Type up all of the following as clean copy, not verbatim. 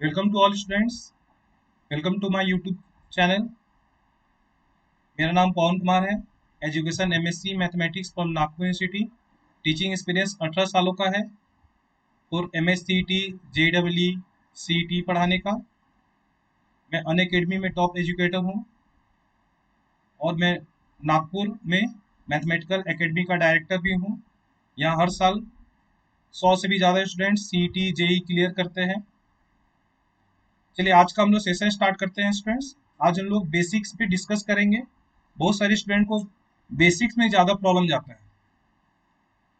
Welcome to all students. Welcome to my YouTube channel. मेरा नाम पवन कुमार है। Education MSc mathematics from Nagpur university. Teaching experience 18 सालों का है और एमएससीटी जेडब्ल्यू सीटी पढ़ाने का। मैं अनअकैडमी में टॉप एजुकेटर हूँ और मैं नागपुर में मैथमेटिकल एकेडमी का डायरेक्टर भी हूँ। यहाँ हर साल 100 से भी ज़्यादा स्टूडेंट्स सीटी जेई क्लियर करते हैं। चलिए आज का हम लोग सेशन स्टार्ट करते हैं स्टूडेंट्स। आज हम लोग बेसिक्स पे डिस्कस करेंगे। बहुत सारे स्टूडेंट को बेसिक्स में ज़्यादा प्रॉब्लम जाता है,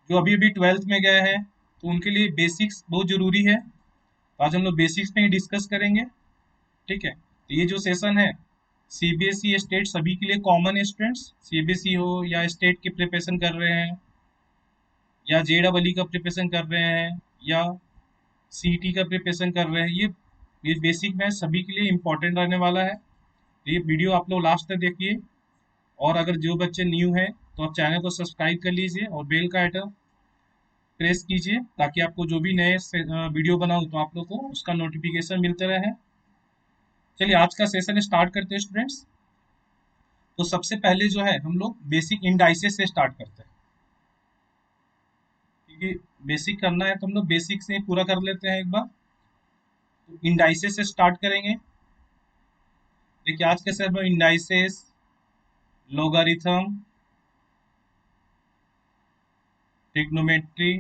जो अभी अभी 12th में गए हैं, तो उनके लिए बेसिक्स बहुत ज़रूरी है। तो आज हम लोग बेसिक्स पे ही डिस्कस करेंगे। ठीक है, तो ये जो सेशन है सीबीएसई स्टेट सभी के लिए कॉमन है। स्टूडेंट्स सीबीएसई हो या स्टेट की प्रिपरेशन कर रहे हैं या जेडब्ल्यू का प्रिपरेशन कर रहे हैं या सीटी का प्रिपरेशन कर रहे हैं, ये बेसिक में सभी के लिए इम्पोर्टेंट रहने वाला है। तो ये वीडियो आप लोग लास्ट तक देखिए और अगर जो बच्चे न्यू हैं तो आप चैनल को सब्सक्राइब कर लीजिए और बेल का आइकन प्रेस कीजिए ताकि आपको जो भी नए वीडियो बनाऊं तो आप लोग को उसका नोटिफिकेशन मिलते रहे। चलिए आज का सेशन स्टार्ट करते हैं स्टूडेंट्स। तो सबसे पहले जो है हम लोग बेसिक इंडाइसेस से स्टार्ट करते हैं, क्योंकि बेसिक करना है तो हम लोग बेसिक से ही पूरा कर लेते हैं एक बार। तो इंडाइसेस से स्टार्ट करेंगे। देखिए आज कैसे हम इंडाइसेस, लॉगरिथम, ट्रिग्नोमेट्री,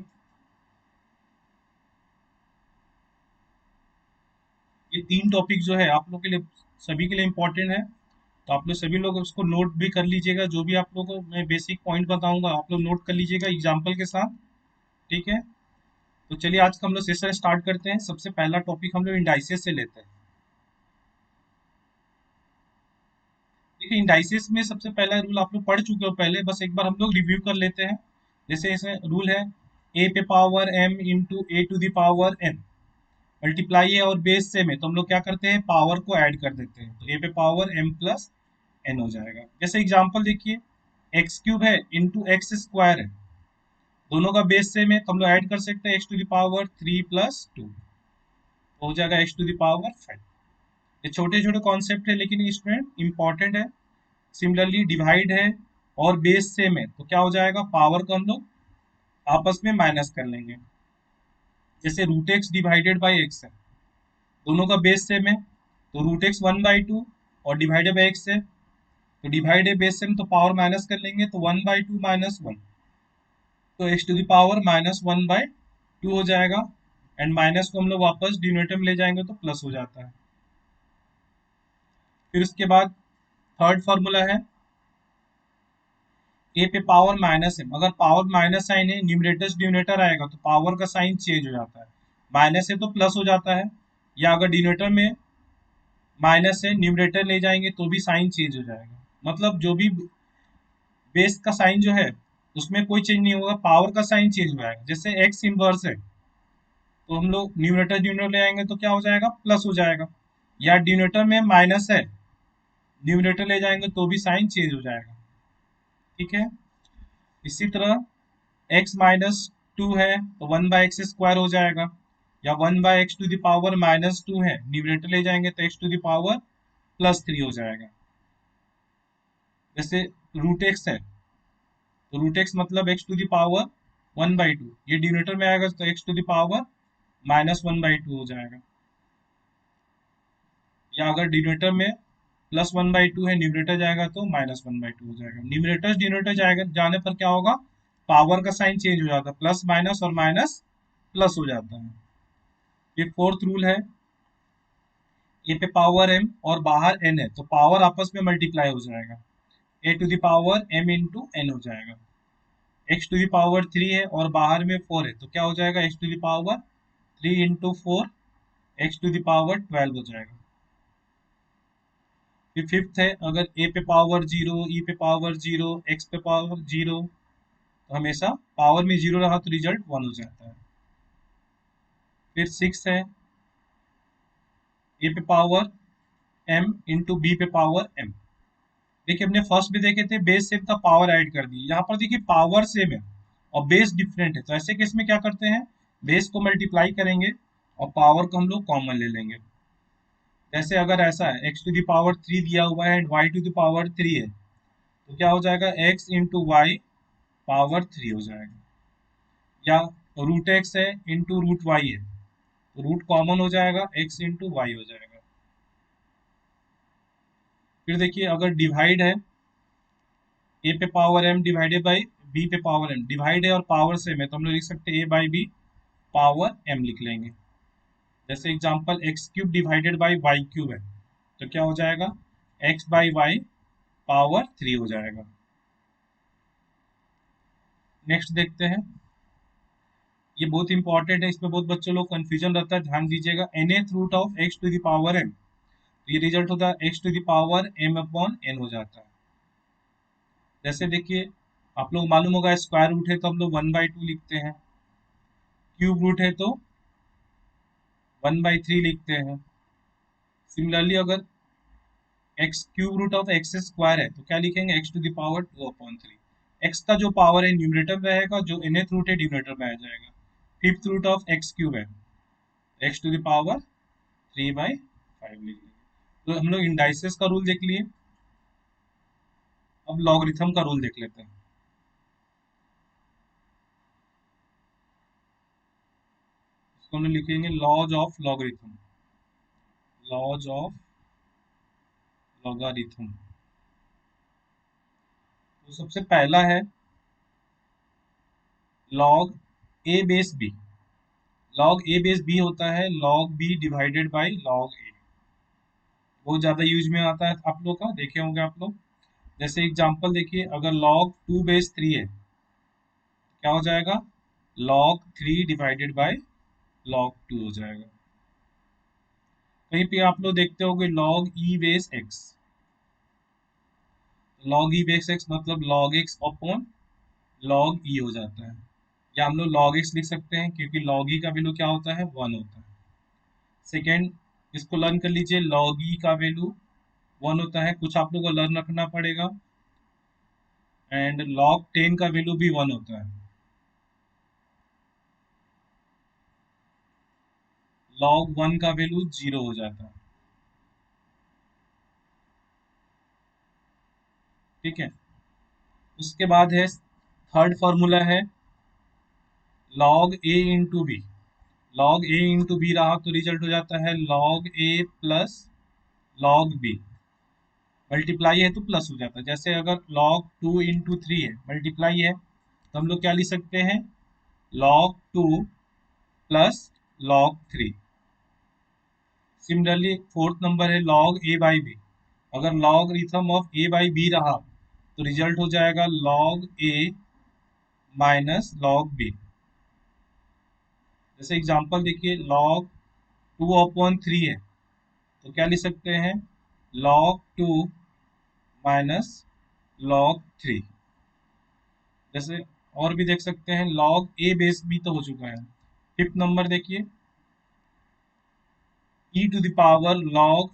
ये तीन टॉपिक जो है आप लोग के लिए सभी के लिए इम्पोर्टेंट है। तो आप लोग सभी लोग उसको नोट भी कर लीजिएगा। जो भी आप लोगों को मैं बेसिक पॉइंट बताऊंगा आप लोग नोट कर लीजिएगा एग्जाम्पल के साथ। ठीक है, तो चलिए आज का हम लोग सेशन स्टार्ट करते हैं। सबसे पहला टॉपिक हम लोग इंडाइसेस से लेते हैं। देखिए इंडाइसेस में सबसे पहला रूल आप लोग पढ़ चुके हो पहले, बस एक बार हम लोग रिव्यू कर लेते हैं। जैसे इसमें रूल है ए पे power M into a to the power n, multiply है और बेस से में तो हम लोग क्या करते हैं पावर को ऐड कर देते हैं, तो ए पे पावर एम प्लस एन हो जाएगा। जैसे एग्जांपल देखिए एक्स क्यूब है इंटू एक्स स्क्वायर है, दोनों का बेस सेम है तो हम लोग ऐड कर सकते हैं एक्स टू द पावर 3 + 2, हो जाएगा एक्स टू द पावर 5। ये छोटे छोटे कॉन्सेप्ट है लेकिन इसमें इंपॉर्टेंट है। सिमिलरली डिवाइड है और बेस सेम है तो क्या हो जाएगा पावर को हम लोग आपस में माइनस कर लेंगे। जैसे root x divided by x है, दोनों का बेस सेम है तो रूट एक्स 1/2 और डिवाइडेड बाई एक्स है तो डिवाइड है बेस सेम तो पावर माइनस कर लेंगे तो 1/2 - 1, तो एक्स टू द पावर -1/2 हो जाएगा। एंड माइनस को हम लोग वापस डिनोमिनेटर में ले जाएंगे तो प्लस हो जाता है। फिर उसके बाद थर्ड फार्मूला है ए पे पावर माइनस एम। अगर पावर माइनस साइन है न्यूमरेटर डिनोमिनेटर आएगा तो पावर का साइन चेंज हो जाता है, माइनस है तो प्लस हो जाता है, या अगर डिनोमिनेटर में माइनस है न्यूमरेटर ले जाएंगे तो भी साइन चेंज हो जाएगा। मतलब जो भी बेस का साइन जो है उसमें कोई चेंज नहीं होगा, पावर का साइन चेंज हो जाएगा। जैसे एक्स इनवर्स है तो हम लोग न्यूमरेटर डिनोमिनेटर ले आएंगे तो क्या हो जाएगा प्लस हो जाएगा, या डिनोमिनेटर में माइनस है न्यूमरेटर ले जाएंगे तो भी साइन चेंज हो जाएगा। ठीक है, इसी तरह x - 2 है तो 1/x² हो जाएगा, या 1/x⁻⁻2 है न्यूमरेटर ले जाएंगे तो x⁻+3 हो जाएगा। जैसे रूट एक्स है तो रूट एक्स मतलब x⁻1/2, ये डिनोमिनेटर में आएगा तो x⁻−1/2 हो जाएगा, या अगर डिनोमिनेटर में +1/2 है न्यूमरेटर जाएगा तो -1/2 हो जाएगा। न्यूमरेटर डिनोमिनेटर जाएगा जाने पर क्या होगा पावर का साइन चेंज हो जाता है, प्लस माइनस और माइनस प्लस हो जाता है। ये फोर्थ रूल है ए पे पावर एम और बाहर एन है तो पावर आपस में मल्टीप्लाई हो जाएगा, A to the power M into N हो जाएगा। एक्स टू द पावर 3 है और बाहर में 4 है तो क्या हो जाएगा x to the power 3 into 4 x to the power 12 हो जाएगा। फिर फिफ्थ है अगर ए पे पावर 0, ई पे पावर 0, एक्स पे पावर 0, तो हमेशा पावर में 0 रहा तो रिजल्ट 1 हो जाता है। फिर सिक्स है ए पे पावर एम इंटू बी पे पावर एम। देखिए हमने फर्स्ट भी देखे थे बेस सेम था पावर ऐड कर दी, यहाँ पर देखिए पावर सेम है और बेस डिफरेंट है तो ऐसे केस में क्या करते हैं बेस को मल्टीप्लाई करेंगे और पावर को हम लोग कॉमन ले लेंगे। जैसे अगर ऐसा है x टू द पावर 3 दिया हुआ है and y to the power 3 है, तो क्या हो जाएगा, x इंटू वाई पावर 3 हो जाएगा। या रूट एक्स है इंटू रूट वाई है, तो रूट कॉमन हो जाएगा, x इंटू वाई हो जाएगा। फिर देखिए अगर डिवाइड है, a पे power m divided by b पे पावर m, डिवाइड है और पावर सेम है तो हम लोग लिख सकते हैं a by b power m लिख लेंगे। जैसे example x cube divided by y cube है, तो क्या हो जाएगा, x बाई वाई पावर 3 हो जाएगा। नेक्स्ट देखते हैं, ये बहुत इंपॉर्टेंट है, इसमें बहुत बच्चों लोग कंफ्यूजन रहता है, ध्यान दीजिएगा। nth root of x to the power m, तो ये रिजल्ट होता है x to the power m upon n हो जाता है। जैसे देखिए आप लोग मालूम होगा, स्क्वायर रूट है तो हम लोग 1/2 लिखते हैं, क्यूब रूट है तो 1/3 लिखते हैं। सिमिलरली अगर x cube root of x square है तो क्या लिखेंगे, x to the power 2/3। x का जो पावर है न्यूमरेटर में रहेगा, जो nth रूट है डिनोमिनेटर में आ जाएगा। Fifth root of x cube है, x टू द पावर 3/5 लिख लेंगे। तो हम लोग इंडाइसेस का रूल देख लिए, अब लॉगरिथम का रूल देख लेते हैं। इसको हम लोग लिखेंगे laws of logarithm, laws of logarithm. तो सबसे पहला है log A base B. Log A base B होता है log B divided by log A. बहुत ज्यादा यूज में आता है आप लोग का, देखे होंगे आप लोग। जैसे एग्जांपल देखिए, अगर लॉग 2 बेस 3 है, क्या हो जाएगा, लॉग 3 डिवाइडेड बाई लॉग 2 हो जाएगा। कहीं पे आप लोग देखते होंगे लॉग ई बेस एक्स, लॉग ई बेस एक्स मतलब लॉग एक्स अपॉन लॉग ई हो जाता है। या हम लोग लॉग एक्स लिख सकते हैं क्योंकि लॉग ई का वैल्यू क्या होता है, 1 होता है। सेकेंड, इसको लर्न कर लीजिए, लॉग ई का वैल्यू 1 होता है, कुछ आप लोग को लर्न रखना पड़ेगा। एंड लॉग 10 का वैल्यू भी 1 होता है। लॉग 1 का वैल्यू 0 हो जाता है। ठीक है, उसके बाद है थर्ड फॉर्मूला है लॉग ए इंटू बी। लॉग ए इंटू बी रहा तो रिजल्ट हो जाता है लॉग ए प्लस लॉग बी। मल्टीप्लाई है तो प्लस हो जाता है। जैसे अगर लॉग 2 इंटू 3 है, मल्टीप्लाई है, तो हम लोग क्या लिख सकते हैं, log 2 plus log 3। Similarly fourth number है लॉग ए बाई बी। अगर logarithm of a by b रहा तो रिजल्ट हो जाएगा log a minus log b. जैसे एग्जांपल देखिए, लॉग 2/3 है, तो क्या लिख सकते हैं, लॉग 2 माइनस लॉग 3। जैसे और भी देख सकते हैं, लॉग ए बेस बी तो हो चुका है। फिफ्थ नंबर देखिए, ई टू द पावर लॉग,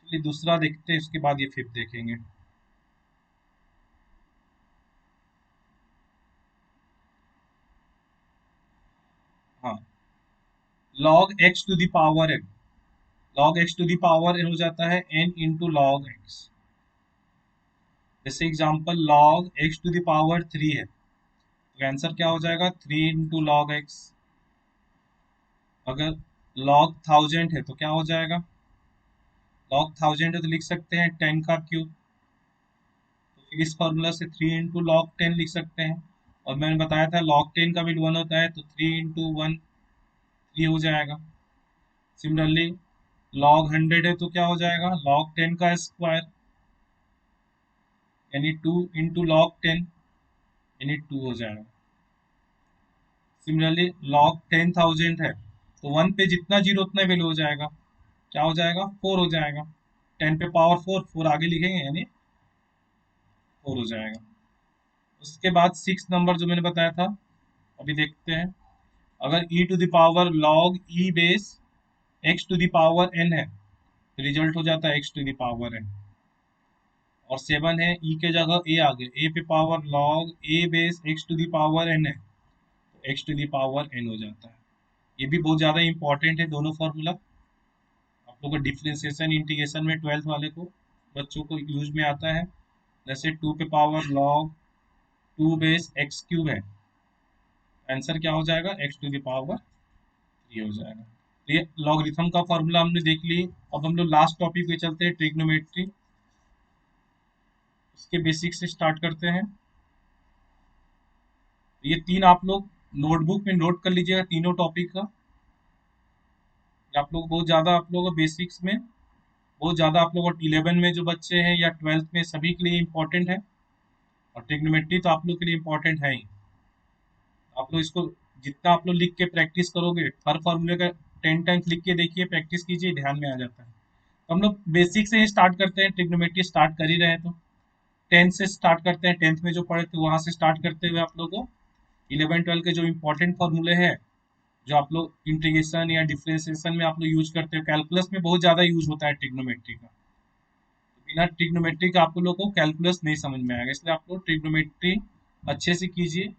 चलिए दूसरा देखते हैं उसके बाद ये फिफ्थ देखेंगे। हाँ, log x to the power n. Log x to the power n हो जाता है एन इंटू लॉग एक्स। जैसे example log x to the power 3 है, तो आंसर क्या हो जाएगा, 3 इंटू लॉग एक्स। अगर लॉग 1000 है तो क्या हो जाएगा, लॉग 1000 है तो लिख सकते हैं 10 का क्यूब। तो फिर इस फॉर्मूला से 3 इंटू लॉग 10 लिख सकते हैं। और मैंने बताया था लॉग 10 का वैल्यू 1 होता है, तो 3 इंटू 1 3 हो जाएगा। सिमिलरली लॉग 100 है तो क्या हो जाएगा, लॉग 10 का स्क्वायर यानी 2 इंटू लॉग 10 यानी 2 हो जाएगा। सिमिलरली लॉग 10,000 है तो 1 पे जितना जीरो उतना वैल्यू हो जाएगा, क्या हो जाएगा, 4 हो जाएगा। 10 पे पावर 4, 4 आगे लिखेंगे यानी 4 हो जाएगा। उसके बाद सिक्स नंबर जो मैंने बताया था, अभी देखते हैं। अगर e to the power log e base x to the power n है, तो रिजल्ट हो जाता है x to the power n। और 7 है, e के जगह a आ गया, a पे power log a base x to the power n है, तो x to the power n हो जाता है। ये भी बहुत ज़्यादा इंपॉर्टेंट है दोनों फॉर्मूला। आप लोगों को डिफरेंशिएशन इंटीग्रेशन में 12th वाले को बच्चों को यूज में आता है। जैसे 2 पे power log 2 base x cube है, आंसर क्या हो जाएगा, एक्स टू द पावर 3 हो जाएगा। तो ये लॉगरिथम का फॉर्मूला हमने देख ली। अब हम लोग लास्ट टॉपिक पे चलते हैं, ट्रिग्नोमेट्री। इसके बेसिक से स्टार्ट करते हैं। ये तीन आप लोग नोटबुक में नोट कर लीजिएगा, तीनों टॉपिक का। ये आप लोग बहुत ज़्यादा, आप लोगों को बेसिक्स में बहुत ज़्यादा, आप लोगों को 11 में जो बच्चे हैं या 12th में सभी के लिए इम्पोर्टेंट है। और ट्रिग्नोमेट्री तो आप लोग के लिए इम्पोर्टेंट है ही। आप लोग इसको जितना आप लोग लिख के प्रैक्टिस करोगे, हर फॉर्मूले का 10 टाइम्स लिख के देखिए, प्रैक्टिस कीजिए, ध्यान में आ जाता है। तो हम लोग बेसिक से ही स्टार्ट करते हैं। ट्रिग्नोमेट्री स्टार्ट कर ही रहे हैं तो 10th से स्टार्ट करते हैं। 10th में जो पढ़े थे वहाँ से स्टार्ट करते हुए आप लोगों को 11 12 के जो इंपॉर्टेंट फॉर्मूले हैं, जो आप लोग इंटीग्रेशन या डिफरेंशिएशन में आप लोग यूज करते हो, कैलकुलस में बहुत ज़्यादा यूज होता है ट्रिग्नोमेट्री का। बिना ट्रिग्नोमेट्री का आप लोगों को कैलकुलस नहीं समझ में आएगा, इसलिए आप लोग ट्रिग्नोमेट्री अच्छे से कीजिए।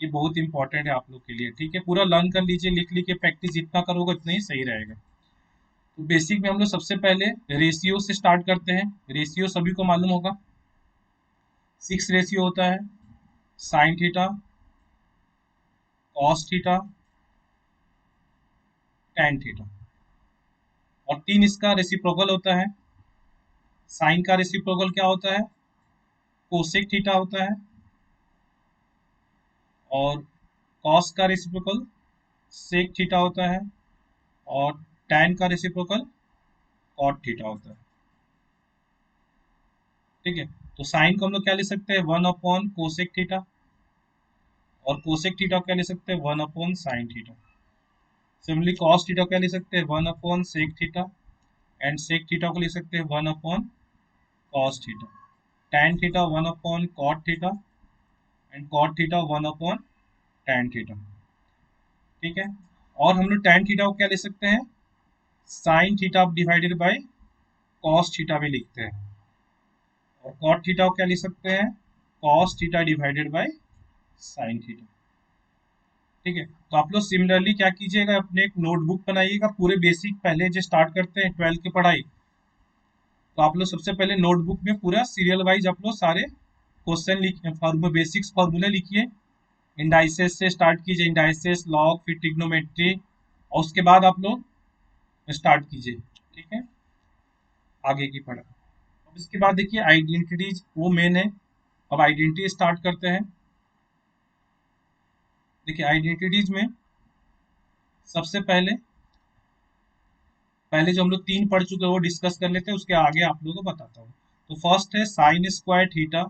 ये बहुत इंपॉर्टेंट है आप लोग के लिए, ठीक है। पूरा लर्न कर लीजिए, लिख लिख के प्रैक्टिस जितना करोगे उतना ही सही रहेगा। तो बेसिक में हम लोग सबसे पहले रेशियो से स्टार्ट करते हैं। रेशियो सभी को मालूम होगा, 6 रेशियो होता है, sine theta, cos theta, tan theta. और 3 इसका रेसिप्रोकल होता है। साइन का रेसिप्रोकल क्या होता है, कोसेक थीटा होता है। और कॉस का रेसिप्रोकल सेक थीटा होता है। और टैन का रेसिप्रोकल कॉट थीटा होता है, ठीक है। तो साइन को हम लोग क्या लिख सकते हैं, 1 अपॉन कोसेक थीटा। और कोसेक थीटा क्या लिख सकते हैं, 1 upon sine theta. Similarly cos theta क्या लिख सकते हैं, 1 upon sec theta. And sec theta को लिख सकते हैं 1 upon cos theta. Tan theta 1 upon cot theta. And cot theta 1 upon tan theta, ठीक है। और हम लोग टैन थीटा को क्या लिख सकते हैं, sine theta divided by cos theta भी लिखते हैं। और कॉट थीटा को क्या लिख सकते हैं, cos theta divided by sine theta, ठीक है। तो आप लोग सिमिलरली क्या कीजिएगा, अपने एक नोटबुक बनाइएगा। पूरे बेसिक पहले जो स्टार्ट करते हैं 12th की पढ़ाई, तो आप लोग सबसे पहले नोटबुक में पूरा सीरियल वाइज आप लोग सारे क्वेश्चन लिखिए, बेसिक्स फॉर्मूले लिखिए। इंडाइसेस से स्टार्ट कीजिए, इंडाइसेस, लॉग, फिर ट्रिग्नोमेट्री, और उसके बाद आप लोग स्टार्ट कीजिए, ठीक है, आगे की पढ़ाई। अब इसके बाद देखिए आइडेंटिटीज, वो मेन है। अब आइडेंटिटी स्टार्ट करते हैं। देखिए आइडेंटिटीज में सबसे पहले पहले जो हम लोग 3 पढ़ चुके हैं वो डिस्कस कर लेते हैं, उसके आगे आप लोगों को बताता हूँ। तो फर्स्ट है sign square theta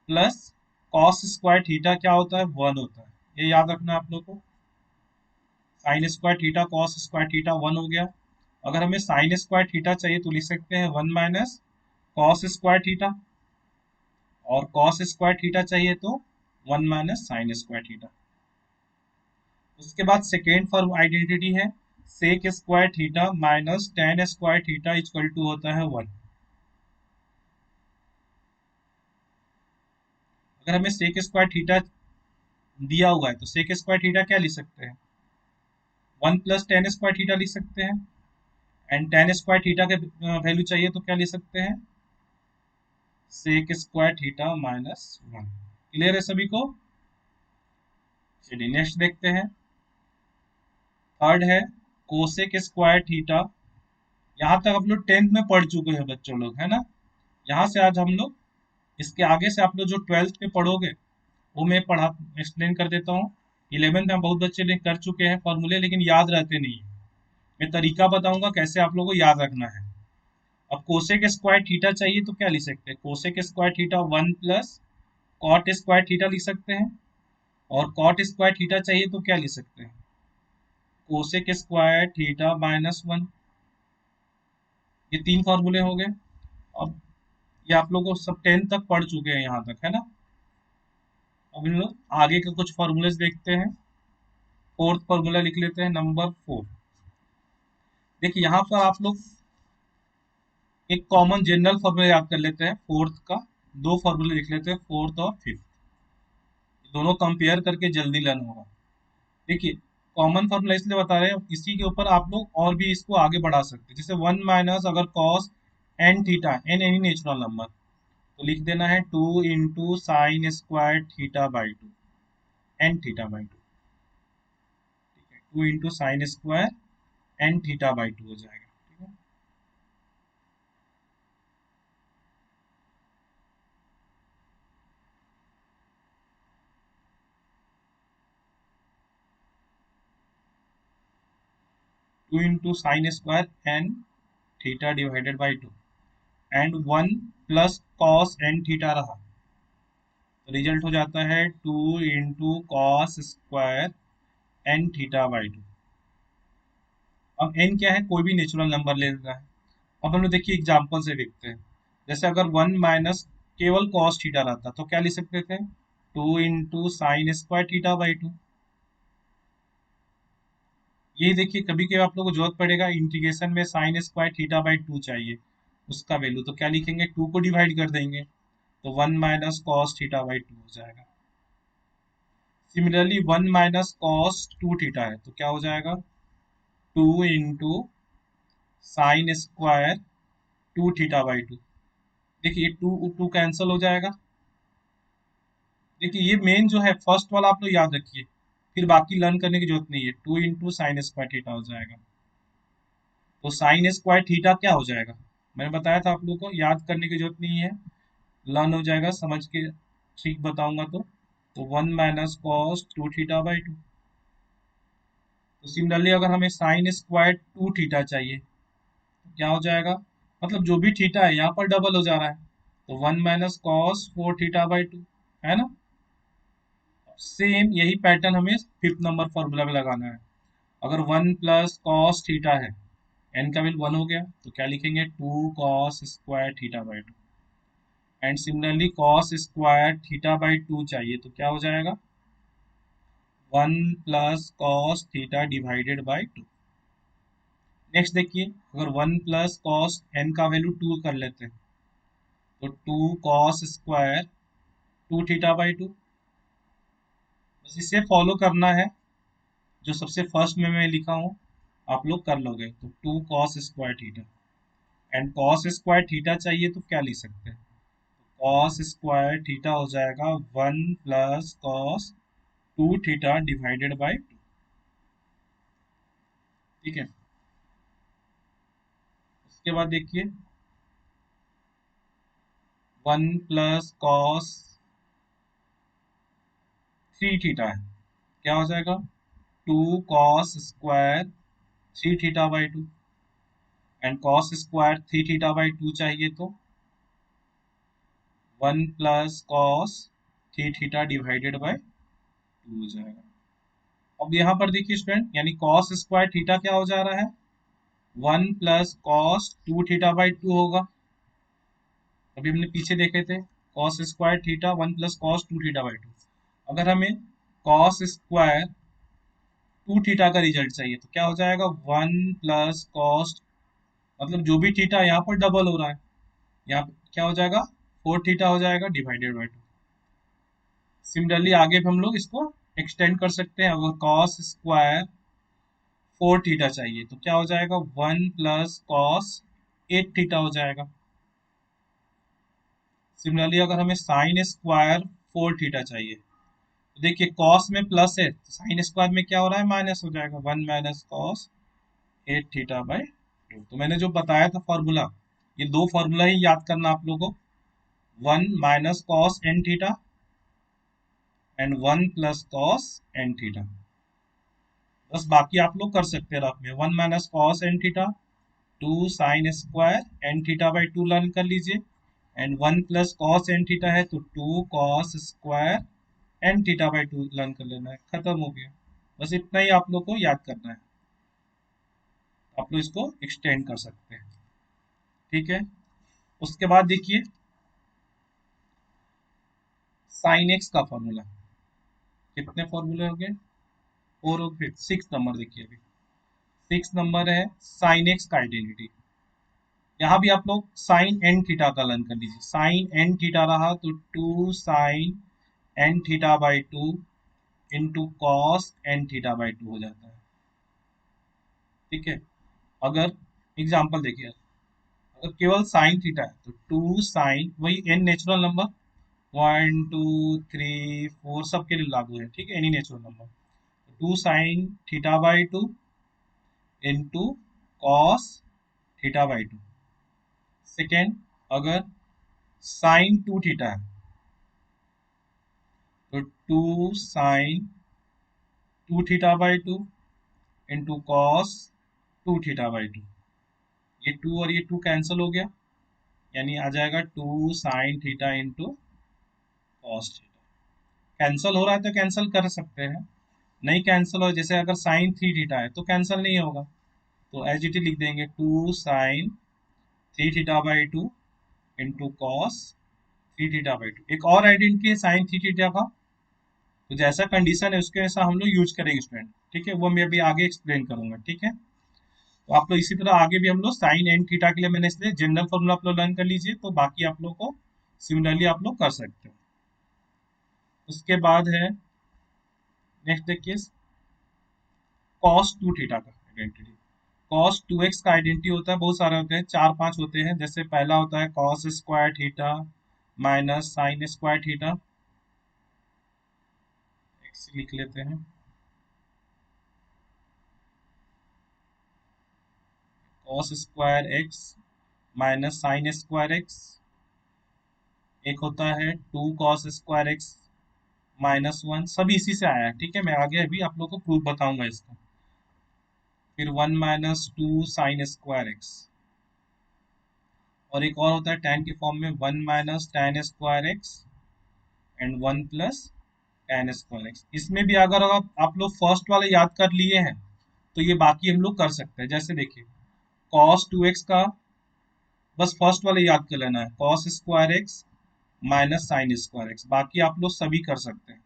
plus cos square theta, क्या होता है, 1 होता है। ये याद रखना आप लोग को। Sign square theta cos square theta 1 हो गया। अगर हमें साइन स्क्वायर थीटा चाहिए तो लिख सकते हैं 1 माइनस कॉस स्क्वायर थीटा। और कॉस स्क्वायर थीटा चाहिए तो 1 माइनस साइन स्क्वायर थीटा। उसके बाद सेकेंड फॉर्म आइडेंटिटी है sec square theta minus tan square theta equal to होता है 1। अगर हमें सेक स्क्वायर थीटा दिया हुआ है तो सेक स्क्वायर थीटा क्या लिख सकते हैं, 1 प्लस टेन स्क्वायर थीटा लिख सकते हैं। एंड टेन स्क्वायर थीटा के वैल्यू चाहिए तो क्या लिख सकते हैं, sec square theta minus 1। Clear है सभी को। चलिए नेक्स्ट देखते हैं। थर्ड है कोसेक स्क्वायर थीटा। यहाँ तक आप लोग 10th में पढ़ चुके हैं बच्चों लोग, है ना। यहाँ से आज हम लोग इसके आगे से आप लोग जो 12th में पढ़ोगे वो मैं पढ़ा एक्सप्लेन कर देता हूँ। 11th में बहुत बच्चे ने कर चुके हैं फॉर्मूले, लेकिन याद रहते नहीं। मैं तरीका बताऊंगा कैसे आप लोगों को याद रखना है। अब कोसेक स्क्वायर थीटा चाहिए तो क्या लिख सकते हैं, cosec square theta 1 plus cot square theta लिख सकते हैं। और कॉट स्क्वायर थीटा चाहिए तो क्या लिख सकते हैं, कोसेक स्क्वायर थीटा माइनस 1। ये 3 फॉर्मूले हो गए। अब ये आप लोग को सब 10th तक पढ़ चुके हैं यहाँ तक, है ना। अब इन लोग आगे के कुछ फॉर्मूलेस देखते हैं। फोर्थ फॉर्मूला लिख लेते हैं, नंबर 4। देखिए यहाँ पर आप लोग एक कॉमन जनरल फॉर्मूला याद कर लेते हैं फोर्थ का। 2 फॉर्मूले लिख लेते हैं, फोर्थ और फिफ्थ, दोनों कंपेयर करके जल्दी लर्न होगा। देखिए कॉमन फॉर्मूला इसलिए बता रहे हैं, इसी के ऊपर आप लोग और भी इसको आगे बढ़ा सकते हैं। जैसे वन माइनस अगर cos n theta, n any natural number, तो लिख देना है 2 × sin² थीटा/2, एन थीटा/2। ठीक है, 2 × sin² एन थीटा/2 हो जाएगा। ठीक है, 2 × sin² एन थीटा/2 एंड 1 + cos n थीटा रहा, तो रिजल्ट हो जाता है 2 × cos² एन थीटा/2। अब n क्या है, कोई भी नेचुरल नंबर ले लेना है। अब हम लोग देखिए एग्जाम्पल से देखते हैं। जैसे अगर 1 माइनस केवल कॉस थीटा रहता तो क्या लिख सकते थे, 2 × sin² थीटा/2। यही देखिए कभी कभी आप लोग को जरूरत पड़ेगा इंटीग्रेशन में sin² थीटा/2 चाहिए, उसका वैल्यू तो क्या लिखेंगे, 2 को डिवाइड कर देंगे, तो 1 - cos थीटा/2 हो जाएगा। सिमिलरली 1 - cos 2 थीटा है, तो क्या हो जाएगा, 2 × sin² 2 थीटा/2। देखिए ये 2 कैंसिल हो जाएगा। देखिए ये मेन जो है फर्स्ट वाला आप लोग याद रखिए, फिर बाकी लर्न करने की जरूरत नहीं है। 2 × sin² थीटा हो जाएगा, तो sin² थीटा क्या हो जाएगा, मैंने बताया था आप लोगों को, याद करने की जरूरत नहीं है, लर्न हो जाएगा समझ के, ठीक बताऊंगा तो 1 - cos 2 थीटा/2। तो सिमिलरली अगर हमें sin²2 थीटा चाहिए, तो क्या हो जाएगा, मतलब जो भी थीटा है यहाँ पर डबल हो जा रहा है, तो 1 - cos 4 थीटा/2 है ना। सेम यही पैटर्न हमें फिफ्थ नंबर फॉर्मूला में लगाना है। अगर 1 + cos थीटा है, एन का वैल्यू 1 हो गया, तो क्या लिखेंगे, 2 cos² थीटा/2। एंड सिमिलरली cos²थीटा/2 चाहिए, तो क्या हो जाएगा, 1 + cos थीटा/2। नेक्स्ट देखिए, अगर 1 + cos n का वैल्यू 2 कर लेते हैं, तो 2 cos²2 थीटा/2। बस इसे फॉलो करना है, जो सबसे फर्स्ट में मैं लिखा हूँ आप लोग कर लोगे, तो 2 cos² theta. And cos² theta चाहिए तो क्या लिख सकते हैं, cos² थीटा हो जाएगा 1 + cos 2 थीटा/2। ठीक है, उसके बाद देखिए 1 + cos 3 थीटा है, क्या हो जाएगा, 2 cos² 3 थीटा/2। एंड cos²3 थीटा/2 चाहिए, तो 1 + cos 3 थीटा/2 हो जाएगा। अब यहाँ पर देखिए स्टूडेंट, यानी cos²थीटा क्या हो जा रहा है, 1 + cos 2 थीटा/2 होगा। अभी हमने पीछे देखे थे cos²थीटा 1 + cos 2 थीटा/2। अगर हमें cos²2 थीटा का रिजल्ट चाहिए, तो क्या हो जाएगा, 1 + cos, मतलब जो भी थीटा यहाँ पर डबल हो रहा है, यहाँ पे क्या हो जाएगा, 4 थीटा हो जाएगा /2। सिमिलरली आगे भी हम लोग इसको एक्सटेंड कर सकते हैं। अगर cos²4 थीटा चाहिए, तो क्या हो जाएगा, 1 + cos 8 थीटा हो जाएगा। सिमिलरली अगर हमें sin²4 थीटा चाहिए, तो देखिए cos में प्लस है, तो sin² में क्या हो रहा है, माइनस हो जाएगा, 1 - cos 8 थीटा/2। तो मैंने जो बताया था फॉर्मूला, ये दो फॉर्मूला ही याद करना आप लोगों को, 1 - cos n theta and 1 + cos n theta. बस बाकी आप लोग कर सकते हैं रफ में, 1 - cos n theta, 2 sin² n थीटा/2 learn कर लीजिए, एंड 1 + cos n थीटा है, तो 2 cos² n थीटा/2 लर्न कर लेना है, खत्म हो गया। बस इतना ही आप लोग को याद करना है, आप लोग इसको एक्सटेंड कर सकते हैं। ठीक है, उसके बाद देखिए sin x का फॉर्मूला, कितने फॉर्मूले हो गए, 4 हो गए। 6 नंबर देखिए, अभी 6 नंबर है sin x का आइडेंटिटी। यहाँ भी आप लोग sin n थीटा का लर्न कर लीजिए। sin n थीटा रहा, तो 2 sin n थीटा/2 into cos n theta by two हो जाता है। ठीक है, अगर एग्जाम्पल देखिए, अगर केवल साइन थीटा है तो टू साइन, वही एन नेचुरल नंबर 1 2 3 4 सबके लिए लागू है, ठीक है, any natural number, two sine theta by two into cos theta by two. Second, अगर साइन टू थीटा है तो two sine two theta by two into cos two theta by two. ये टू और ये टू कैंसिल हो गया, यानी आ जाएगा two sine theta into cos theta. Cancel हो रहा है तो कैंसिल कर सकते हैं, नहीं कैंसिल हो, जैसे अगर साइन थ्री थीटा है तो कैंसिल नहीं होगा, तो एज इट इज लिख देंगे two sine three theta by two into cos three theta by two. एक और आइडेंटिटी है साइन थ्री थीटा का, तो जैसा कंडीशन है उसके जैसा हम लोग यूज करेंगे स्टूडेंट, ठीक है, वो मैं अभी आगे एक्सप्लेन करूंगा। ठीक है, तो आप लोग इसी तरह आगे भी हम लोग साइन एंड थीटा के लिए मैंने इसलिए जनरल फॉर्मूला आप लोग लर्न कर लीजिए, तो बाकी आप लोग को सिमिलरली आप लोग कर सकते हो। उसके बाद है नेक्स्ट देखिए कॉस टू थीटा का आइडेंटिटी। कॉस टू एक्स का आइडेंटिटी होता है, बहुत सारे होते हैं, चार पांच होते हैं। जैसे पहला होता है cos square theta minus sine square theta, x लिख लेते हैं, cos square x minus sine square x. एक होता है two cos square x minus one, सभी इसी से आया है, ठीक है, मैं आगे अभी आप लोग को प्रूफ बताऊंगा इसका। फिर one minus two sign square x, और एक और होता है tan के फॉर्म में one minus tan square X and one plus tan square x. इसमें भी अगर आप लोग फर्स्ट वाला याद कर लिए हैं तो ये बाकी हम लोग कर सकते हैं। जैसे देखिए cos 2x का बस फर्स्ट वाला याद कर लेना है, cos square x minus sine square x, बाकी आप लोग सभी कर सकते हैं।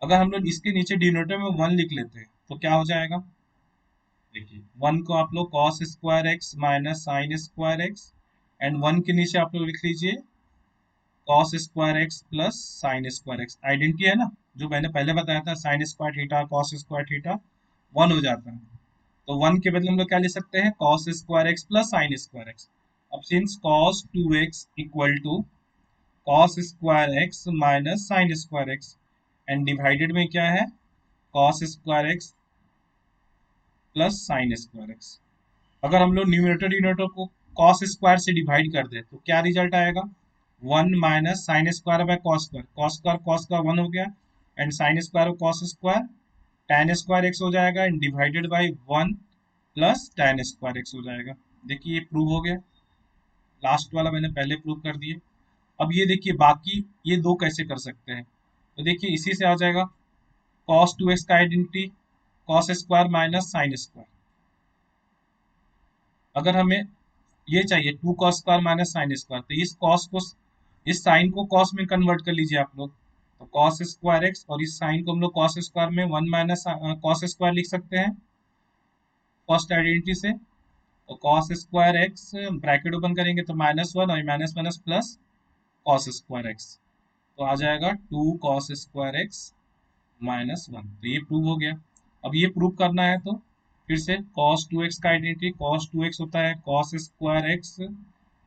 अगर हम लोग इसके नीचे डिनोटर में वन लिख लेते हैं तो क्या हो जाएगा, देखिए वन को आप लोग cos square x minus sine square X and one के नीचे आप लोग लिख लीजिए cos square X plus sine square x. Identity है ना, जो मैंने पहले बताया था, sign square theta cos square theta one हो जाता है, तो वन के बदले हम लोग क्या लिख सकते हैं, cos square X plus sine square X. अब since cos 2x equal to cos square x minus sine square X and divided में क्या है, cos square X plus sine square X. अगर हम लोग न्यूमरेटर डिनोमिनेटर को cos स्क्वायर से divide कर दे तो क्या रिजल्ट आएगा, one minus sine square by cos square one हो गया and sine square cos square tan square X हो जाएगा and divided by one plus tan square X हो जाएगा। देखिए ये प्रूव हो गया, लास्ट वाला मैंने पहले प्रूव कर दिए। अब ये देखिए बाकी ये दो कैसे कर सकते हैं, तो देखिए इसी से आ जाएगा cos 2x का identity cos square minus sine square. अगर हमें ये चाहिए two cos square minus sine square, तो इस कॉस को, इस साइन को कॉस में कन्वर्ट कर लीजिए आप लोग, तो कॉस स्क्वायर एक्स, और इस साइन को हम लोग कॉस स्क्वायर में वन माइनस कॉस स्क्वायर लिख सकते हैं फर्स्ट आइडेंटिटी से। तो cos square x bracket open करेंगे तो माइनस वन और minus minus plus cos square x, तो आ जाएगा two cos square x minus one. तो ये प्रूव हो गया। अब ये प्रूव करना है तो फिर से cos 2x का आइडेंटिटी cos 2x होता है cos square x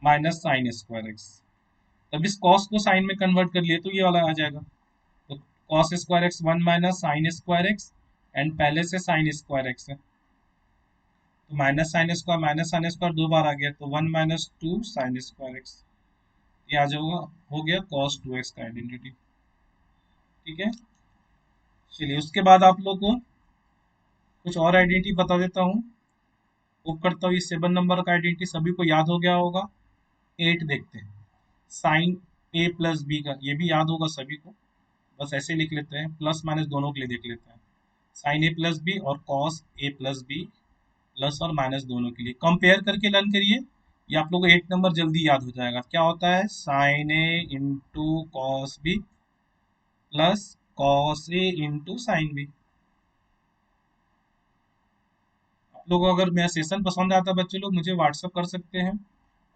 minus sine square x. तब इस cos को साइन में कन्वर्ट कर लिए तो ये वाला आ जाएगा, तो cos square x one minus sine square X and पहले से साइन स्क्वायर एक्स है, तो माइनस साइन स्क्वायर दो बार आ गया, तो one minus two sign square x, ये आ जाएगा, हो गया cos 2x का आइडेंटिटी। ठीक है, चलिए उसके बाद आप लोग को कुछ और आइडेंटिटी बता देता हूँ। होप करता हूँ ये 7 नंबर का आइडेंटिटी सभी को याद हो गया होगा। 8 देखते हैं, साइन ए प्लस बी का, ये भी याद होगा सभी को, बस ऐसे लिख लेते हैं, प्लस माइनस दोनों के लिए देख लेते हैं, साइन ए प्लस बी और cos a plus b, plus और माइनस दोनों के लिए कंपेयर करके लर्न करिए, ये आप लोग को 8 नंबर जल्दी याद हो जाएगा। क्या होता है, साइन ए into cos B plus cos ए इंटू साइन बी। आप लोगों को अगर मेरा सेशन पसंद आता है बच्चे लोग, मुझे व्हाट्सअप कर सकते हैं,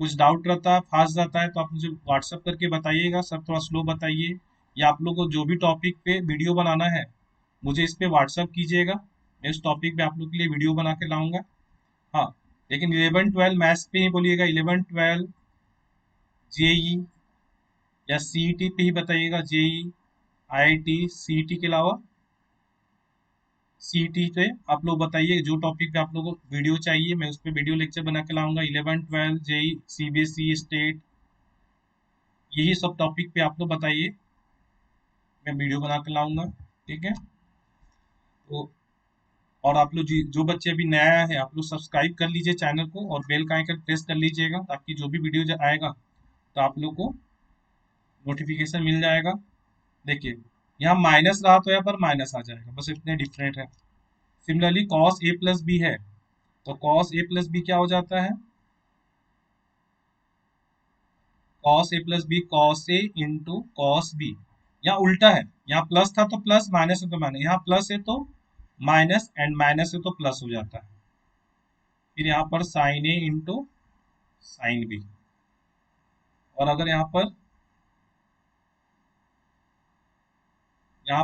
कुछ डाउट रहता है फास्ट जाता है तो आप मुझे व्हाट्सअप करके बताइएगा, सर थोड़ा स्लो बताइए, या आप लोग को जो भी टॉपिक पे वीडियो बनाना है मुझे इस पे व्हाट्सअप कीजिएगा, मैं इस टॉपिक पे आप लोग के लिए वीडियो बना के लाऊंगा। हाँ, लेकिन 11-12 मैथ्स पे ही बोलिएगा, 11-12 जेई या सीईटी पे ही बताइएगा, जेई आईआईटी सीईटी के अलावा सीईटी पे आप लोग बताइए जो टॉपिक पे आप लोगों को वीडियो चाहिए, मैं उस पर वीडियो लेक्चर बना के लाऊंगा। 11-12 जेई सीबीएसई स्टेट, यही सब टॉपिक पे आप लोग बताइए, मैं वीडियो बना के लाऊंगा। ठीक है, तो और आप लोग जो बच्चे अभी नया है, आप लोग सब्सक्राइब कर लीजिए चैनल को और बेल का आइकन प्रेस कर लीजिएगा, ताकि जो भी वीडियो आएगा तो आप लोग को नोटिफिकेशन मिल जाएगा। देखिए, यहाँ माइनस रहा तो यहाँ पर माइनस आ जाएगा, बस इतने डिफरेंट है। Similarly cos a plus B है, तो कॉस ए प्लस बी क्या हो जाता है, cos a plus B cos A into cos B. यहाँ उल्टा है, यहाँ प्लस था तो प्लस, माइनस है तो माइनस, यहाँ प्लस है तो माइनस एंड माइनस है तो प्लस हो जाता है। फिर यहाँ पर साइन ए इंटू साइन बी, और अगर यहाँ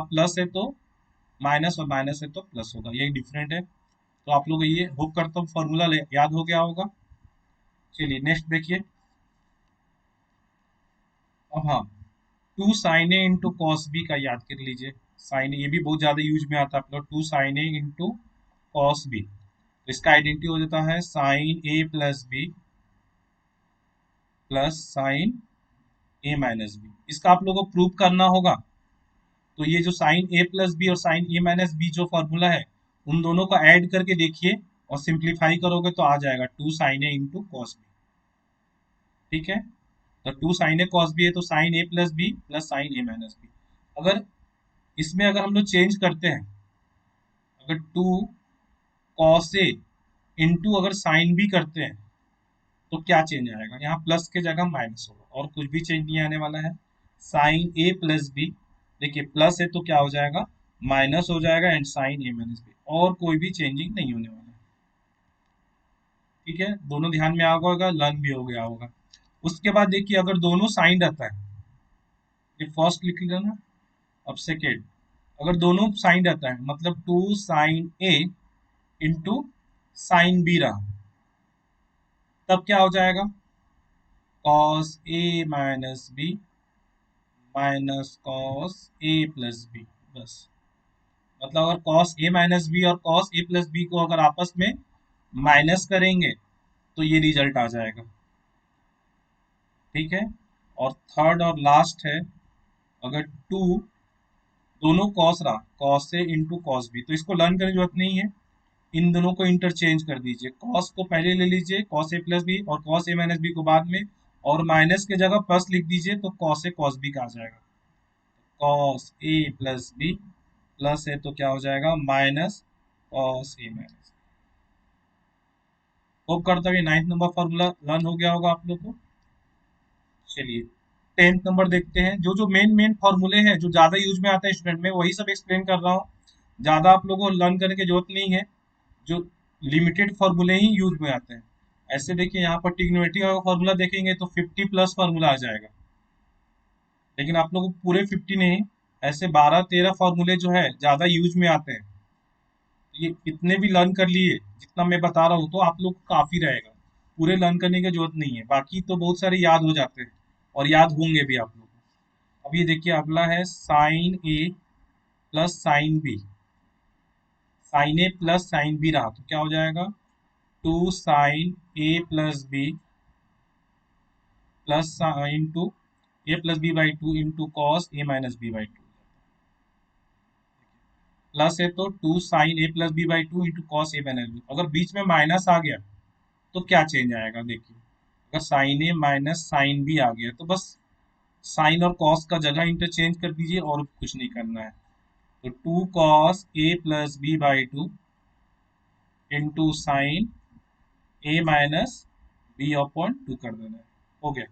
प्लस है तो माइनस और माइनस है तो प्लस होगा, यही डिफरेंट है। तो आप लोग ये होप करता हूँ फॉर्मूला याद हो गया होगा। चलिए नेक्स्ट देखिए। अब हाँ, टू साइन ए इंटू कॉस बी का याद कर लीजिए। साइन ये भी बहुत ज्यादा यूज में आता है आप लोग, टू साइन ए इंटू कॉस बी, तो इसका आइडेंटिटी हो जाता है sine a plus b plus sine a minus b. इसका आप लोगों को प्रूव करना होगा, तो ये जो साइन ए प्लस बी और साइन ए माइनस बी जो फॉर्मूला है, उन दोनों को ऐड करके देखिए और सिंप्लीफाई करोगे तो आ जाएगा टू साइन ए इंटू कॉस बी। ठीक है, तो two sine a cos b है तो sine a plus b plus sine a minus b. अगर इसमें अगर हम लोग चेंज करते हैं, अगर टू कॉस ए इंटू अगर साइन बी करते हैं तो क्या चेंज आएगा, यहाँ प्लस के जगह माइनस होगा और कुछ भी चेंज नहीं आने वाला है। साइन ए प्लस बी, देखिए प्लस है तो क्या हो जाएगा, माइनस हो जाएगा, and sine a minus b, और कोई भी चेंजिंग नहीं होने वाला है। ठीक है, दोनों ध्यान में आ गया होगा, लर्न भी हो गया होगा। उसके बाद देखिए, अगर दोनों साइन रहता है, ये फर्स्ट लिख लेना, अब सेकेंड, अगर दोनों साइन रहता है मतलब टू साइन ए इंटू साइन बी रहा, तब क्या हो जाएगा, cos a minus b minus cos a plus b. बस, मतलब अगर कॉस ए माइनस बी और कॉस ए प्लस बी को अगर आपस में माइनस करेंगे तो ये रिजल्ट आ जाएगा। ठीक है, और थर्ड और लास्ट है, अगर टू दोनों कॉस रहा, cos A into cos b, तो इसको लर्न करने की जरूरत नहीं है, इन दोनों को इंटरचेंज कर दीजिए, कॉस को पहले ले लीजिए, कॉस ए प्लस बी, और कॉस ए माइनस बी को बाद में, और माइनस के जगह प्लस लिख दीजिए तो कॉस ए कॉस बी का आ जाएगा। Cos a plus b plus है तो क्या हो जाएगा, minus cos a minus. Hope करता हूँ 9th नंबर फॉर्मूला लर्न हो गया होगा आप लोग को। चलिए 10th नंबर देखते हैं। जो जो मेन मेन फॉर्मूले हैं जो ज्यादा यूज में आते हैं स्टूडेंट में, वही सब एक्सप्लेन कर रहा हूँ, ज्यादा आप लोगों को लर्न करने की जरूरत नहीं है, जो लिमिटेड फॉर्मूले ही यूज में आते हैं। ऐसे देखिए, यहाँ पर ट्रिग्नोमेट्री का फॉर्मूला देखेंगे तो 50 प्लस फॉर्मूला आ जाएगा, लेकिन आप लोग को पूरे 50 नहीं, ऐसे 12-13 फॉर्मूले जो है ज्यादा यूज में आते हैं, ये इतने भी लर्न कर लिए जितना मैं बता रहा हूँ तो आप लोग को काफी रहेगा, पूरे लर्न करने की जरूरत नहीं है, बाकी तो बहुत सारे याद हो जाते हैं और याद होंगे भी आप लोग को। अब ये देखिए, अगला है sine a plus sine b, sine a plus sine b रहा तो क्या हो जाएगा, two sine a plus b plus into a plus b by two into cos a minus b by two. Plus है तो two sine a plus b by two into cos a minus b, अगर बीच में minus आ गया तो क्या change आएगा, देखिए अगर sign a minus sine B आ गया तो बस साइन और कॉस का जगह इंटरचेंज कर दीजिए और कुछ नहीं करना है। तो two cos a plus b by two into sine a minus b upon two कर देना है, हो गया।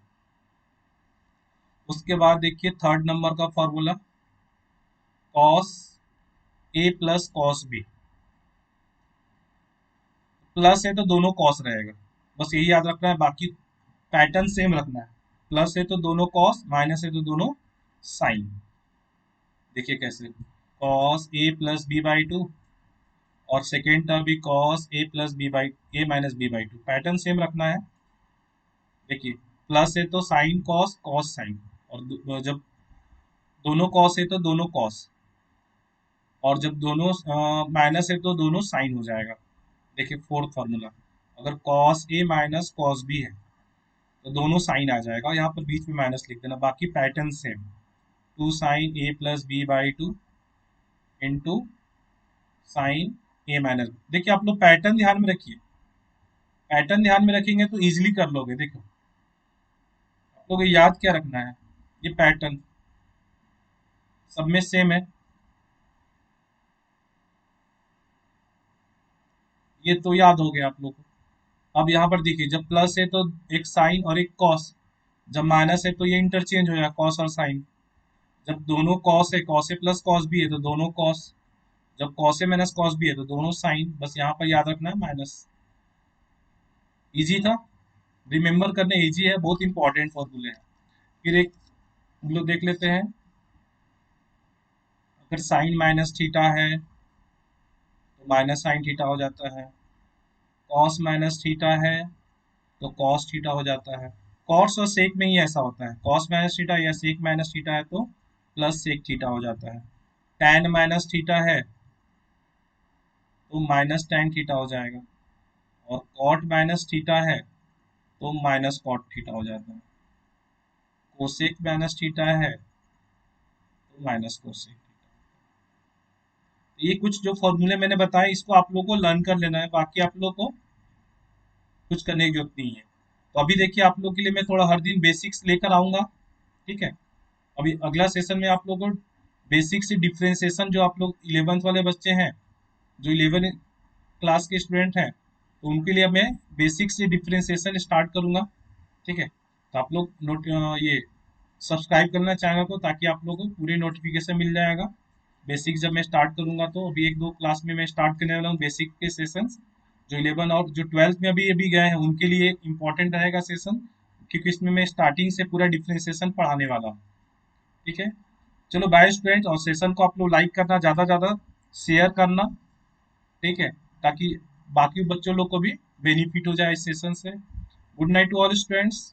उसके बाद देखिए थर्ड नंबर का formula, cos a plus cos B, plus है तो दोनों कॉस रहेगा, बस यही याद रखना है, बाकी पैटर्न सेम रखना है। प्लस है तो दोनों कॉस, माइनस है तो दोनों साइन। देखिए कैसे, cos a plus b by two, और सेकेंड टर्म भी cos a plus b by a minus b by two. Pattern same रखना है। देखिए प्लस है तो साइन कॉस, कॉस साइन, और जब दोनों कॉस है तो दोनों कॉस, और जब दोनों माइनस है तो दोनों साइन हो जाएगा। देखिए फोर्थ फार्मूला, अगर cos a minus cos b है तो दोनों साइन आ जाएगा, यहाँ पर बीच में माइनस लिख देना। बाकी pattern same, two sine a plus b by two into sine a minus. देखिए आप लोग पैटर्न ध्यान में रखिए, पैटर्न ध्यान में रखेंगे तो इजीली कर लोगे। देखो आप लोग ये याद क्या रखना है, ये पैटर्न सब में सेम है। ये तो याद हो गया आप लोग को। अब यहाँ पर देखिए जब प्लस है तो एक साइन और एक कॉस, जब माइनस है तो ये इंटरचेंज हो जाएगा कॉस और साइन। जब दोनों कॉस है, cos a plus cos b है तो दोनों कॉस, जब cos a minus cos b है तो दोनों साइन। बस यहाँ पर याद रखना है माइनस। इजी था, रिमेम्बर करने इजी है, बहुत इंपॉर्टेंट फॉर्मूले हैं। फिर एक हम लोग देख लेते हैं, अगर साइन माइनस थीटा है तो माइनस साइन थीटा हो जाता है, कॉस माइनस थीटा है तो कॉस थीटा हो जाता है। कॉस और सेक में ही ऐसा होता है, कॉस माइनस थीटा या सेक माइनस थीटा है तो प्लस सेक थीटा हो जाता है। टैन माइनस थीटा है तो माइनस टैन थीटा हो जाएगा, और कॉट माइनस थीटा है तो माइनस कॉट थीटा हो जाता है। कोसेक माइनस थीटा है तो माइनस कोसेक। ये कुछ जो फॉर्मूले मैंने बताए इसको आप लोगों को लर्न कर लेना है, बाकी आप लोगों को कुछ करने की जरूरत नहीं है। तो अभी देखिए आप लोग के लिए मैं थोड़ा हर दिन बेसिक्स लेकर आऊंगा, ठीक है। अभी अगला सेशन में आप लोगों को बेसिक से डिफ्रेंसिएशन, जो आप लोग 11th वाले बच्चे हैं, जो 11 क्लास के स्टूडेंट हैं, तो उनके लिए मैं बेसिक से डिफ्रेंसिएशन स्टार्ट करूंगा, ठीक है। तो आप लोग ये सब्सक्राइब करना चैनल को, ताकि आप लोगों को पूरी नोटिफिकेशन मिल जाएगा। बेसिक जब मैं स्टार्ट करूंगा तो अभी एक दो क्लास में मैं स्टार्ट करने वाला हूँ बेसिक के सेशंस, जो 11 और जो 12th में अभी गए हैं उनके लिए इंपॉर्टेंट रहेगा सेशन, क्योंकि इसमें मैं स्टार्टिंग से पूरा डिफ्रेंसिएशन पढ़ाने वाला हूँ, ठीक है। चलो बाय स्टूडेंट, और सेशन को आप लोग लाइक करना, ज़्यादा ज़्यादा शेयर करना, ठीक है, ताकि बाकी बच्चों लोग को भी बेनिफिट हो जाए इस सेशन से। Good night to all students.